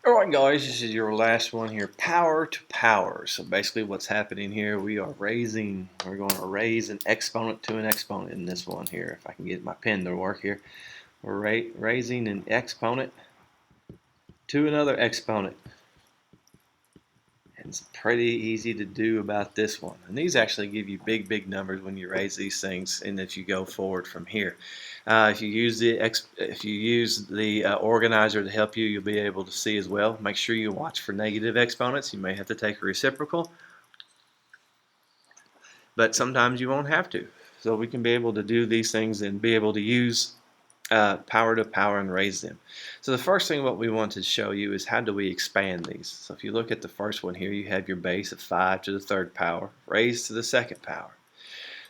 Alright guys, this is your last one here, power to power. So basically what's happening here, we're going to raise an exponent to an exponent in this one here. If I can get my pen to work here. We're raising an exponent to another exponent. And it's pretty easy to do about this one. And these actually give you big numbers when you raise these things and that you go forward from here. If you use the organizer to help you, you'll be able to see as well. Make sure you watch for negative exponents. You may have to take a reciprocal, but sometimes you won't have to. So we can be able to do these things and be able to use power to power and raise them. So the first thing what we want to show you is how do we expand these. So if you look at the first one here, you have your base of 5 to the third power raised to the second power.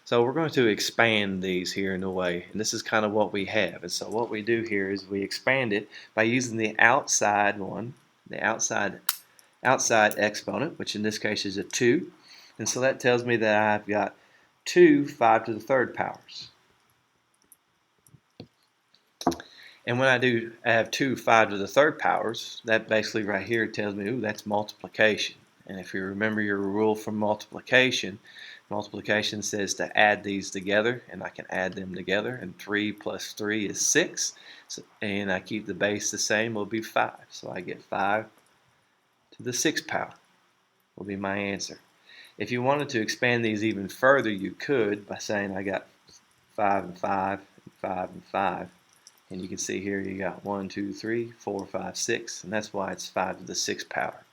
So we're going to expand these here in a way, and this is kind of what we have. And so what we do here is we expand it by using the outside one, the outside exponent, which in this case is a 2. And so that tells me that I've got 2 5 to the third powers. And when I have 2 5 to the third powers, that basically right here tells me, ooh, that's multiplication. And if you remember your rule from multiplication, multiplication says to add these together, and I can add them together, and 3 plus 3 is 6. So, and I keep the base the same, will be 5. So I get 5 to the 6th power will be my answer. If you wanted to expand these even further, you could by saying I got 5 and 5 and 5 and 5. And you can see here you got 1, 2, 3, 4, 5, 6, and that's why it's 5 to the 6th power.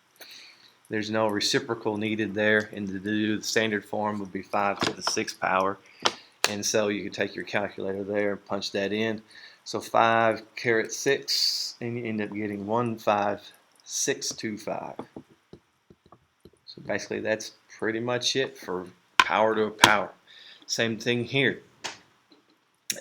There's no reciprocal needed there, and to do the standard form would be 5 to the 6th power. And so you can take your calculator there and punch that in. So 5 caret 6, and you end up getting 15625. So basically that's pretty much it for power to a power. Same thing here.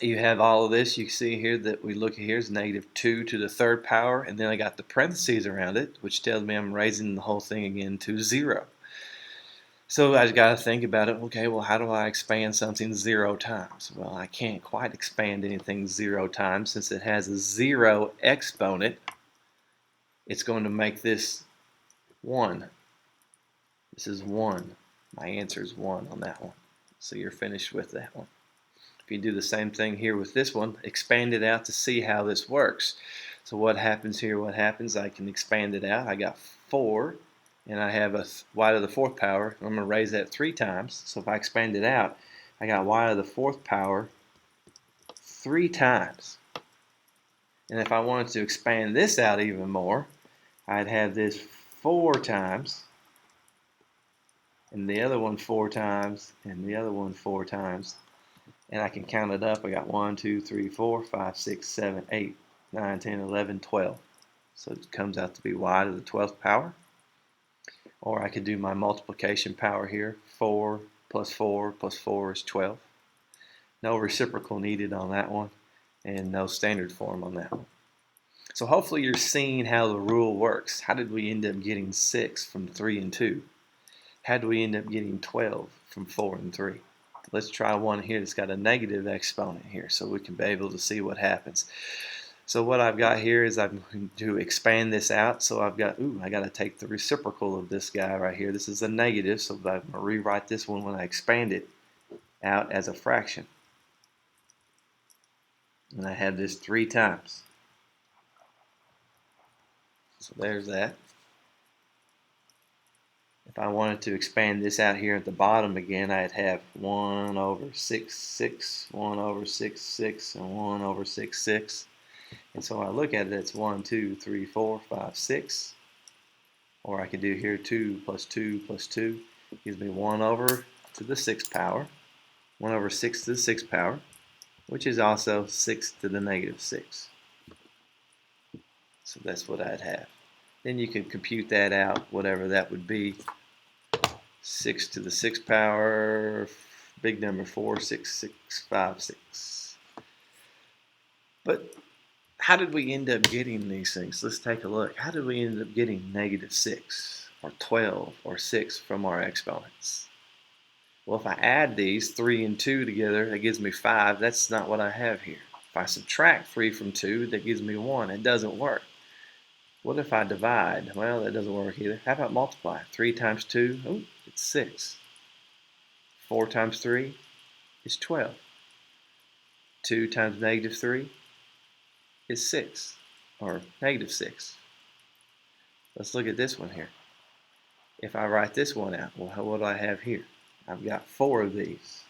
You have all of this. You see here that we look at here is negative 2 to the third power, and then I got the parentheses around it, which tells me I'm raising the whole thing again to 0. So I got to think about it. Okay, well, how do I expand something 0 times? Well, I can't quite expand anything 0 times since it has a 0 exponent. It's going to make this 1. This is 1. My answer is 1 on that one. So you're finished with that one. If you do the same thing here with this one, expand it out to see how this works. So what happens here, I can expand it out. I got 4, and I have a y to the 4th power. I'm going to raise that 3 times. So if I expand it out, I got y to the 4th power 3 times. And if I wanted to expand this out even more, I'd have this 4 times, and the other one 4 times, and the other one 4 times. And I can count it up. I got 1, 2, 3, 4, 5, 6, 7, 8, 9, 10, 11, 12. So it comes out to be y to the 12th power. Or I could do my multiplication power here. 4 plus 4 plus 4 is 12. No reciprocal needed on that one, and no standard form on that one. So hopefully you're seeing how the rule works. How did we end up getting 6 from 3 and 2? How did we end up getting 12 from 4 and 3? Let's try one here that's got a negative exponent here so we can be able to see what happens. So what I've got here is I'm going to expand this out. So I've got, I got to take the reciprocal of this guy right here. This is a negative, so I'm going to rewrite this one when I expand it out as a fraction. And I have this 3 times. So there's that. If I wanted to expand this out here at the bottom again, I'd have 1 over 6, 6, 1 over 6, 6, and 1 over 6, 6. And so when I look at it, it's 1, 2, 3, 4, 5, 6. Or I could do here 2 plus 2 plus 2 gives me 1 over to the 6th power, 1 over 6 to the 6th power, which is also 6 to the negative 6. So that's what I'd have. Then you can compute that out, whatever that would be. 6 to the 6th power, big number 4, 6, 6, 5, 6. But how did we end up getting these things? Let's take a look. How did we end up getting negative 6 or 12 or 6 from our exponents? Well, if I add these 3 and 2 together, that gives me 5. That's not what I have here. If I subtract 3 from 2, that gives me 1. It doesn't work. What if I divide? Well, that doesn't work either. How about multiply? 3 times 2, oh, it's 6. 4 times 3 is 12. 2 times negative 3 is 6, or negative 6. Let's look at this one here. If I write this one out, well, what do I have here? I've got 4 of these.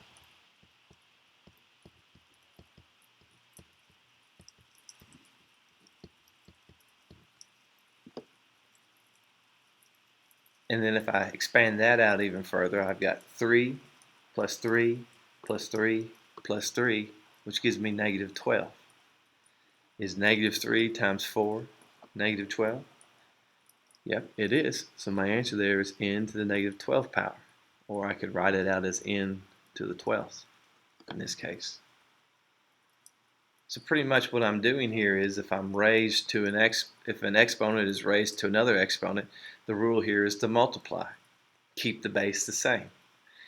And then if I expand that out even further, I've got 3 plus 3 plus 3 plus 3, which gives me negative 12. Is negative 3 times 4 negative 12? Yep, it is. So my answer there is n to the negative 12th power. Or I could write it out as n to the 12th in this case. So pretty much what I'm doing here is if I'm raised to if an exponent is raised to another exponent, the rule here is to multiply. Keep the base the same.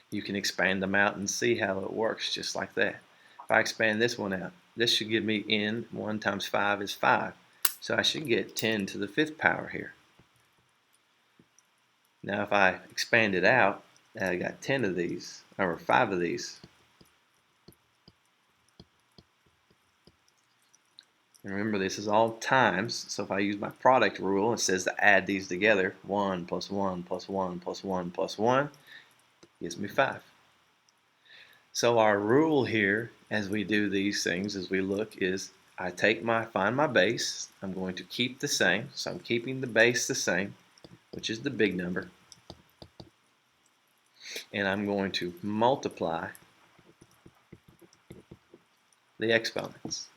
You can expand them out and see how it works just like that. If I expand this one out, this should give me n. 1 times 5 is 5. So I should get 10 to the 5th power here. Now if I expand it out, I got 10 of these, or 5 of these. And remember, this is all times, so if I use my product rule, it says to add these together. 1 plus 1 plus 1 plus 1 plus 1 gives me 5. So our rule here, as we do these things, as we look, is I find my base. I'm going to keep the same, so I'm keeping the base the same, which is the big number. And I'm going to multiply the exponents.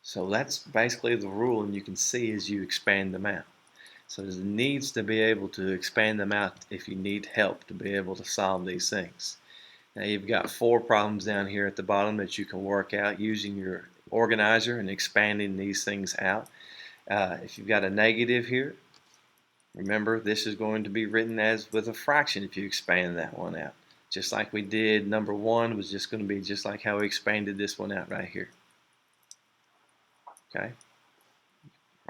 So that's basically the rule, and you can see as you expand them out. So it needs to be able to expand them out if you need help to be able to solve these things. Now you've got 4 problems down here at the bottom that you can work out using your organizer and expanding these things out. If you've got a negative here, remember this is going to be written as with a fraction if you expand that one out. Just like we did, number 1 was just going to be just like how we expanded this one out right here. Okay,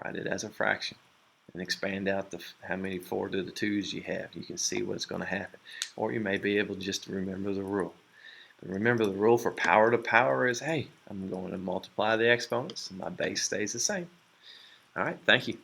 write it as a fraction and expand out how many 4 to the 2's you have. You can see what's going to happen. Or you may be able just to remember the rule. But remember, the rule for power to power is, hey, I'm going to multiply the exponents and my base stays the same. All right, thank you.